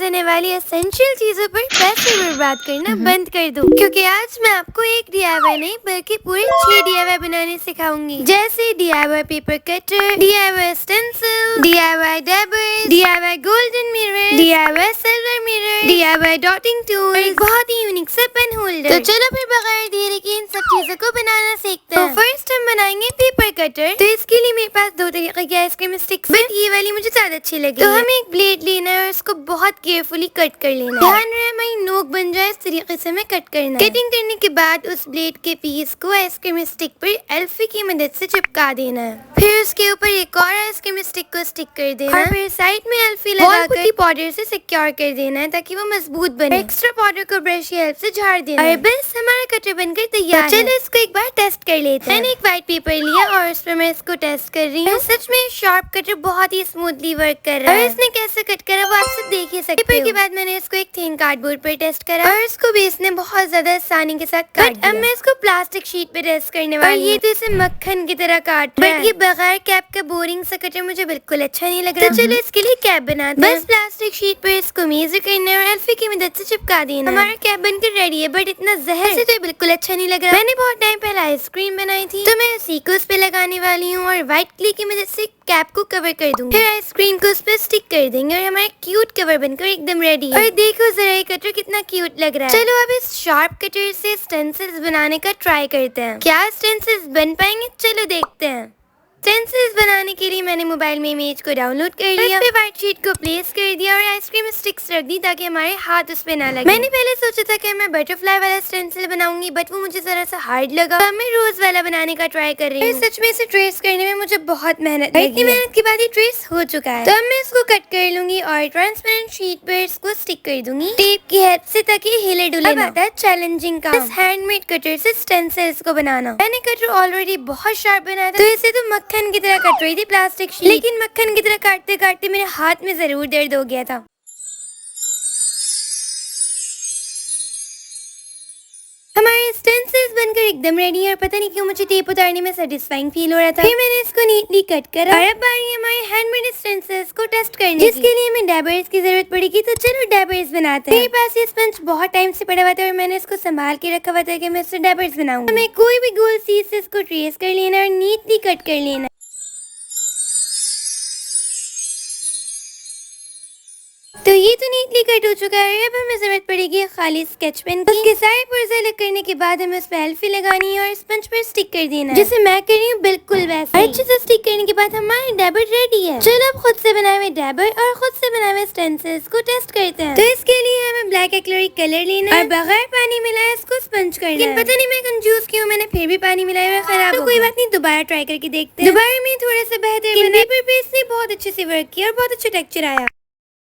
होने वाली एसेंशियल चीजों पर पैसे बर्बाद करना बंद कर दो, क्योंकि आज मैं आपको एक DIY नहीं बल्कि पूरे 6 DIY बनाने सिखाऊंगी। जैसे DIY paper cutter, DIY stencil, DIY dabber, DIY golden mirror, DIY silver mirror, DIY dotting tool, एक बहुत ही यूनिक सा पेन होल्डर। तो चलो फिर बगैर देरी के इन सब चीजों को बनाना सीखते हैं। तो फर्स्ट हम बनाएंगे पेपर कटर। तो इसके लिए मेरे पास 2 तरीके की आइसक्रीम स्टिक्स है, ये वाली मुझे ज्यादा अच्छी लगी। तो हमें एक ब्लेड लेना है और उसको बहुत केयरफुली कट कर लेना है। ध्यान रहे हमारी नोक बन जाए, इस तरीके से हमें कट करना है। कटिंग करने के बाद उस ब्लेड के पीस को आइसक्रीम स्टिक पर एल्फी की मदद से चिपका देना है। फिर उसके ऊपर एक और आइसक्रीम स्टिक को स्टिक कर देना और फिर साइड में एल्फी लगाकर पाउडर से सिक्योर कर देना है ताकि वो मजबूत बने। एक्स्ट्रा पाउडर को ब्रश की हेल्प से झाड़ देना और बस हमारा कटर बनकर तैयार है। चलो इसको एक बार टेस्ट कर लेते हैं। मैंने एक व्हाइट पेपर लिया और उस पर मैं इसको टेस्ट कर रही हूँ। सच में शार्प कटर बहुत ही स्मूथली वर्क कर रहा है। और इसने कैसे कट करा वो आप सब देख ही सकते हो। पेपर के बाद मैंने इसको एक थिन कार्डबोर्ड पर टेस्ट करा और इसको भी इसने बहुत ज्यादा आसानी के साथ काट दिया। अब मैं इसको प्लास्टिक शीट पे टेस्ट करने वाली हूँ। ये तो इसे मक्खन की तरह काट रहा है। ये बगैर कैप का बोरिंग सा कटर मुझे बिल्कुल अच्छा नहीं लग रहा। तो चलो इसके लिए कैप बनाते हैं। बस प्लास्टिक शीट पर इसको मेजर करना है और एल्फी की मदद से चिपका देना। हमारा कैप बनकर रेडी है, बट इतना जहर से तो बिल्कुल अच्छा नहीं लग रहा। मैंने बहुत टाइम पहले आइसक्रीम बनाई थी, तो मैं उसी को उस पे लगाने वाली हूँ और व्हाइट क्ले की मदद से कैप को कवर कर दूंगी। फिर आइसक्रीम को उस पे स्टिक कर देंगे और हमारा क्यूट कवर बनकर एकदम रेडी है। और देखो जरा ये कटर कितना क्यूट लग रहा है। चलो अब इस शार्प कटर से स्टेंसिल्स बनाने का ट्राई करते हैं। क्या स्टेंसिल्स बन पाएंगे? चलो देखते हैं। स्टेंसिल्स बनाने के लिए मैंने मोबाइल में इमेज को डाउनलोड कर लिया, उस पे व्हाइट शीट को प्लेस कर दिया और आइसक्रीम स्टिक्स रख दी ताकि हमारे हाथ उस पे ना लगे। मैंने पहले सोचा था कि मैं बटरफ्लाई वाला स्टेंसिल बनाऊंगी, बट वो मुझे जरा सा हार्ड लगा। तो मैं रोज वाला बनाने का ट्राई कर रही हूँ। सच में इसे ट्रेस करने में मुझे बहुत मेहनत लगी। इतनी मेहनत के बाद ये ट्रेस हो चुका है। तो अब मैं इसको कट कर लूंगी और ट्रांसपेरेंट शीट पर इसको स्टिक कर दूंगी टेप की हेल्प से ताकि हिले डुले ना। आता है चैलेंजिंग काम, इस हैंडमेड कटर से स्टेंसिल्स को बनाना। मैंने कटर ऑलरेडी बहुत शार्प बनाया था, तो इसे तो मक्खन की तरह कट रही थी प्लास्टिक शीट, लेकिन मक्खन की तरह काटते काटते मेरे हाथ में जरूर दर्द हो गया था। हमारे स्टेंसिल्स बनकर एकदम रेडी है और पता नहीं क्यों मुझे टेप उतारने में सेटिस्फाइंग फील हो रहा था। फिर मैंने इसको नीटली कट करा और अब बारी हमारे हैंडमेड स्टेंसिल्स को टेस्ट करने की, जिसके लिए हमें डैबर्स की जरूरत पड़ेगी। तो चलो डैबर्स बनाते हैं। मेरे पास ये स्पंज बहुत टाइम से पड़ा हुआ था और मैंने इसको संभाल के रखा हुआ था कि मैं इससे डैबर्स बनाऊंगी। हमें कोई भी गोल चीज से इसको ट्रेस कर लेना और नीटली कट कर लेना। तो ये तो नीटली कट हो चुका है। अब हमें जरूरत पड़ेगी खाली स्केच पेन की। उसके सारे पुर्जे अलग करने के बाद हमें उस पे एल्फी लगानी है और स्पंज पर स्टिक कर देना है, जैसे मैं कर रही हूँ बिल्कुल वैसे। अच्छे से स्टिक करने के बाद हमारे डैबर रेडी है। चलो अब खुद से बनाए हुए डैबर और खुद से बनाए हुए स्टेंसिल्स को टेस्ट करते हैं। तो इसके लिए हमें ब्लैक एक्रिलिक कलर लेना है और बगैर पानी मिलाए इसको स्पंज करना है। पता नहीं मैं कंफ्यूज क्यों, मैंने फिर भी पानी मिलाया हुआ खराब। तो कोई बात नहीं, दोबारा ट्राई करके देखते हैं। दोबारा में थोड़ा सा बेहतर बना, पेपर पे इसने बहुत अच्छे से वर्क किया और बहुत अच्छा टेक्सचर आया।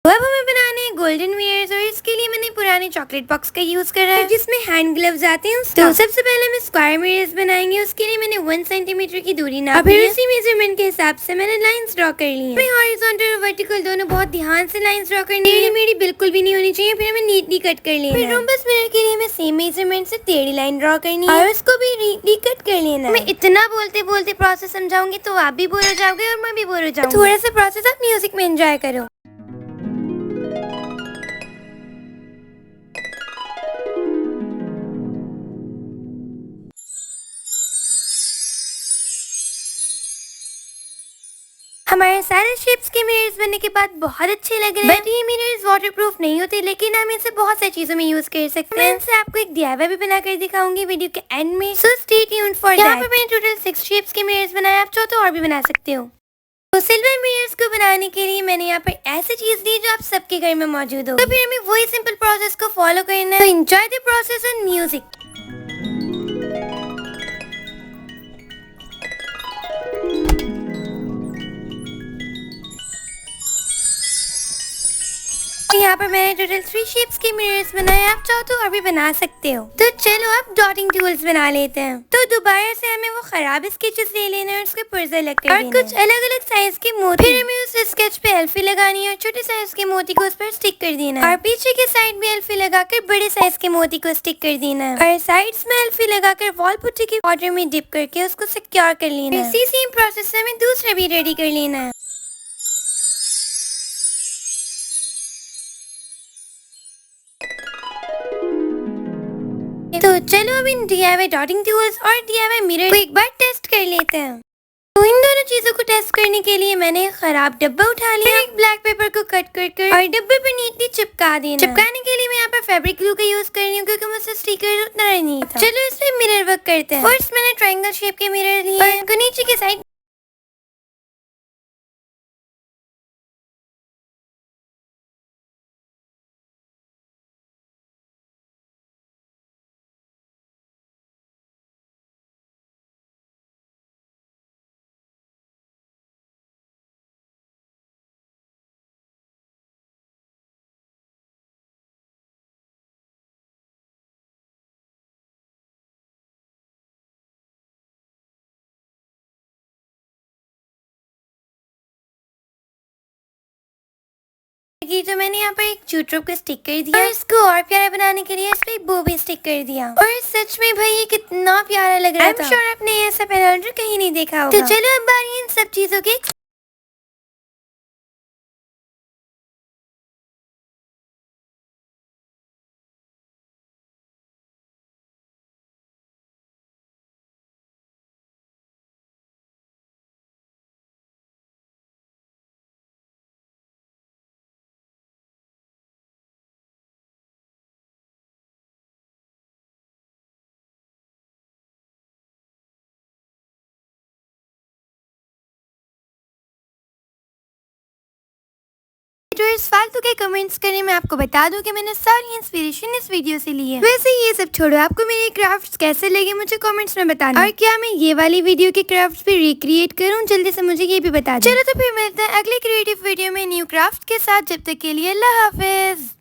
अब हमें बनाने हैं गोल्डन मिरर्स और इसके लिए मैंने पुराने चॉकलेट बॉक्स का यूज कर रहा है जिसमें हैंड ग्लव्स आते हैं। तो सबसे पहले हम स्क्वायर मिरर्स बनाएंगे। उसके लिए मैंने 1 सेंटीमीटर की दूरी नापी है। फिर उसी मेजरमेंट के हिसाब से मैंने लाइंस ड्रॉ कर ली है। हॉरिजॉन्टल और वर्टिकल दोनों बहुत ध्यान से लाइंस ड्रॉ करनी है, मेरी बिल्कुल भी नहीं होनी चाहिए। फिर हमें नीटली कट कर लेना है। रोम्बस मिरर के लिए हमें सेम मेजरमेंट से टेढ़ी लाइन ड्रॉ करनी है और उसको भी नीटली कट कर लेना है। मैं इतना बोलते बोलते प्रोसेस समझाऊंगी तो आप भी बोर हो जाओगे और मैं भी बोर हो जाऊंगी। थोड़ा सा प्रोसेस आप म्यूजिक में एंजॉय करो। हमारे सारे शेप्स के मिरर्स बनने के बाद बहुत अच्छे लग रहे हैं। बट ये मिरर्स वाटरप्रूफ नहीं होते, लेकिन हम इसे बहुत सारी चीजों में यूज कर सकते हैं। मैं इनसे आपको एक DIY भी बनाकर दिखाऊंगी वीडियो के एंड में, so stay tuned for that. यहाँ पर मैंने टोटल 6 शेप्स के मिरर्स बनाए, आप चाहो तो और भी बना सकते हो। तो सिल्वर मिरर्स को बनाने के लिए मैंने यहाँ पर ऐसी चीज ली जो आप सबके घर में मौजूद हो। तो फिर हमें वही सिंपल प्रोसेस को फॉलो करना है। तो enjoy the process and music. यहाँ पर मैंने टोटल 3 शेप्स के मिरर्स बनाए, आप चाहो तो और भी बना सकते हो। तो चलो अब डॉटिंग टूल्स बना लेते हैं। तो दोबारा से हमें वो खराब स्केचेस ले लेना है और उसके पुर्जे लग कर और कुछ अलग अलग साइज के मोती। फिर हमें उस स्केच पे एल्फी लगानी है और छोटे साइज के मोती को उस पर स्टिक कर देना है और पीछे के साइड में एल्फी लगाकर बड़े साइज के मोती को स्टिक कर देना है और साइड्स में एल्फी लगाकर वॉल पुट्टी के वाटर में डिप करके उसको सिक्योर कर लेना है। इसी सेम प्रोसेस से हमें दूसरा भी रेडी कर लेना है। तो चलो अब इन DIY डॉटिंग टूल्स और DIY मिरर को एक बार टेस्ट कर लेते हैं। तो इन दोनों चीजों को टेस्ट करने के लिए मैंने खराब डब्बा उठा लिया, एक ब्लैक पेपर को कट कर और डब्बे पर नीटली चिपका देना। चिपकाने के लिए मैं यहाँ पर फैब्रिक ग्लू का यूज कर रही हूँ क्योंकि मुझसे स्टिकर उतना नहीं था। चलो इसमें मिरर वर्क करते हैं। फर्स्ट मैंने ट्रायंगल शेप के मिरर लिए और इनको नीचे की साइड की, तो मैंने यहाँ पर एक जूट रोप को स्टिक कर दिया और इसको और प्यारा बनाने के लिए इस पे एक बो भी स्टिक कर दिया। और सच में भाई ये कितना प्यारा लग रहा था। श्योर आपने ऐसा पैनल कहीं नहीं देखा होगा। तो चलो अब बारी इन सब चीजों की जो इस फालतू के कमेंट्स करने में आपको बता दूं कि मैंने सारी इंस्पिरेशन इस वीडियो से ली है। वैसे ये सब छोड़ो, आपको मेरे क्राफ्ट्स कैसे लगे मुझे कमेंट्स में बताना। और क्या मैं ये वाली वीडियो के क्राफ्ट्स भी रिक्रिएट करूं, जल्दी से मुझे ये भी बता दो। चलो तो फिर मिलते हैं अगली क्रिएटिव वीडियो में न्यू क्राफ्ट के साथ। जब तक के लिए अल्लाह हाफिज।